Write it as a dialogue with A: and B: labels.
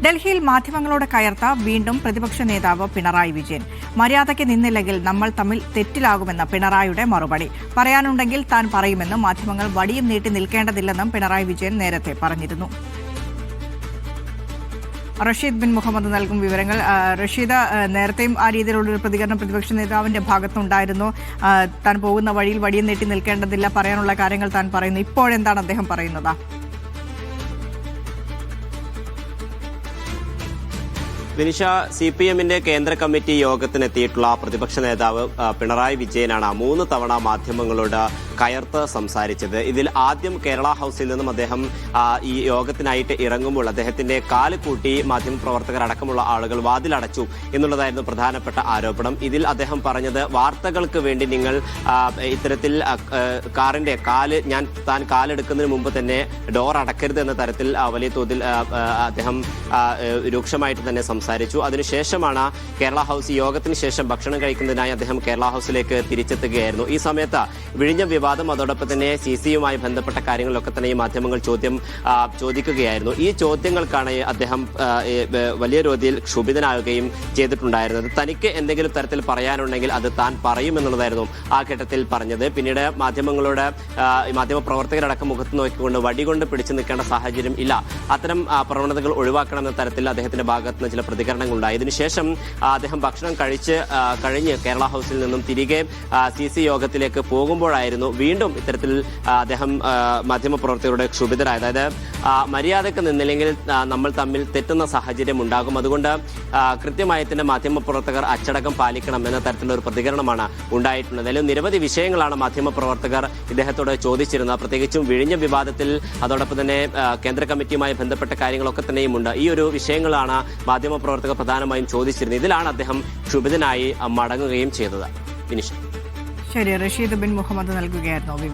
A: ഡൽഹിയിൽ മാധ്യമങ്ങളോട് കയർത്ത വീണ്ടും പ്രതിപക്ഷ നേതാവ് പിണറായി വിജയൻ. മര്യാദയ്ക്ക് നിന്നില്ലെങ്കിൽ നമ്മൾ തമ്മിൽ തെറ്റിലാകുമെന്ന് പിണറായിയുടെ മറുപടി. പറയാനുണ്ടെങ്കിൽ താൻ പറയുമെന്നും മാധ്യമങ്ങൾ വടിയും നീട്ടി നിൽക്കേണ്ടതില്ലെന്നും പിണറായി വിജയൻ നേരത്തെ പറഞ്ഞിരുന്നു. റഷീദ് ബിൻ മുഹമ്മദ് നൽകും വിവരങ്ങൾ. റഷീദ്, നേരത്തെയും ആ രീതിയിലുള്ളൊരു പ്രതികരണം പ്രതിപക്ഷ നേതാവിന്റെ ഭാഗത്തുണ്ടായിരുന്നു. താൻ പോകുന്ന വഴിയിൽ വടിയും നീട്ടി നിൽക്കേണ്ടതില്ല, പറയാനുള്ള കാര്യങ്ങൾ താൻ പറയുന്നു. ഇപ്പോഴെന്താണ് അദ്ദേഹം പറയുന്നത്?
B: വിനിഷ, CPM-ന്റെ കേന്ദ്ര കമ്മിറ്റി യോഗത്തിനെത്തിയിട്ടുള്ള പ്രതിപക്ഷ നേതാവ് പിണറായി വിജയനാണ് 3 തവണ മാധ്യമങ്ങളോട് കയർത്ത് സംസാരിച്ചത്. ഇതിൽ ആദ്യം കേരള ഹൌസിൽ നിന്നും അദ്ദേഹം ഈ യോഗത്തിനായിട്ട് ഇറങ്ങുമ്പോൾ അദ്ദേഹത്തിന്റെ കാല് കൂട്ടി മാധ്യമപ്രവർത്തകർ അടക്കമുള്ള ആളുകൾ വാതിലടച്ചു എന്നുള്ളതായിരുന്നു പ്രധാനപ്പെട്ട ആരോപണം. ഇതിൽ അദ്ദേഹം പറഞ്ഞത്, വാർത്തകൾക്ക് വേണ്ടി നിങ്ങൾ ഇത്തരത്തിൽ കാറിന്റെ താൻ കാലെടുക്കുന്നതിന് മുമ്പ് തന്നെ ഡോർ അടക്കരുത് എന്ന തരത്തിൽ വലിയ തോതിൽ അദ്ദേഹം രൂക്ഷമായിട്ട് തന്നെ സംസാരിച്ചു. അതിനുശേഷമാണ് കേരള ഹൌസ് യോഗത്തിന് ശേഷം ഭക്ഷണം കഴിക്കുന്നതിനായി അദ്ദേഹം കേരള ഹൌസിലേക്ക് തിരിച്ചെത്തുകയായിരുന്നു. ഈ സമയത്ത് വിഴിഞ്ഞ വിവാദം, അതോടൊപ്പം തന്നെ CC-യുമായി ബന്ധപ്പെട്ട കാര്യങ്ങളിലൊക്കെ തന്നെ ഈ മാധ്യമങ്ങൾ ചോദിക്കുകയായിരുന്നു. ഈ ചോദ്യങ്ങൾക്കാണ് അദ്ദേഹം വലിയ രീതിയിൽ ക്ഷുഭിതനാവുകയും ചെയ്തിട്ടുണ്ടായിരുന്നത്. തനിക്ക് എന്തെങ്കിലും തരത്തിൽ പറയാനുണ്ടെങ്കിൽ അത് താൻ പറയുമെന്നുള്ളതായിരുന്നു ആ ഘട്ടത്തിൽ പറഞ്ഞത്. പിന്നീട് മാധ്യമപ്രവർത്തകരടക്കം മുഖത്ത് നോക്കിക്കൊണ്ട് വടികൊണ്ട് പിടിച്ചു നിൽക്കേണ്ട സാഹചര്യം ഇല്ല, അത്തരം പ്രവണതകൾ ഒഴിവാക്കണമെന്ന തരത്തിൽ അദ്ദേഹത്തിന്റെ ഭാഗത്ത് നിന്ന് ചില പ്രതികരണങ്ങൾ ഉണ്ടായി. ഇതിനുശേഷം അദ്ദേഹം ഭക്ഷണം കഴിഞ്ഞ് കേരള ഹൌസിൽ നിന്നും തിരികെ CC യോഗത്തിലേക്ക് പോകുമ്പോഴായിരുന്നു വീണ്ടും ഇത്തരത്തിൽ അദ്ദേഹം മാധ്യമപ്രവർത്തകരുടെ ക്ഷുഭിതരായത്. അതായത് മര്യാദക്ക് നിന്നില്ലെങ്കിൽ നമ്മൾ തമ്മിൽ തെറ്റുന്ന സാഹചര്യം ഉണ്ടാകും, അതുകൊണ്ട് കൃത്യമായി തന്നെ മാധ്യമപ്രവർത്തകർ അച്ചടക്കം പാലിക്കണം എന്ന തരത്തിലുള്ള ഒരു പ്രതികരണമാണ് ഉണ്ടായിട്ടുള്ളത്. അതിലും നിരവധി വിഷയങ്ങളാണ് മാധ്യമപ്രവർത്തകർ ഇദ്ദേഹത്തോട് ചോദിച്ചിരുന്നത്. പ്രത്യേകിച്ചും വിഴിഞ്ഞ വിവാദത്തിൽ, അതോടൊപ്പം തന്നെ കേന്ദ്ര കമ്മിറ്റിയുമായി ബന്ധപ്പെട്ട കാര്യങ്ങളൊക്കെ തന്നെയുമുണ്ട്. ഈ ഒരു വിഷയങ്ങളാണ് മാധ്യമപ്രവർത്തകർ പ്രധാനമായും ചോദിച്ചിരുന്നത്. ഇതിലാണ് അദ്ദേഹം ക്ഷുഭിതനായി മടങ്ങുകയും ചെയ്തത്. ഫിനിഷ്.
A: ശരി, റഷീദ് ബിൻ മുഹമ്മദ് നൽകുകയായിരുന്നു.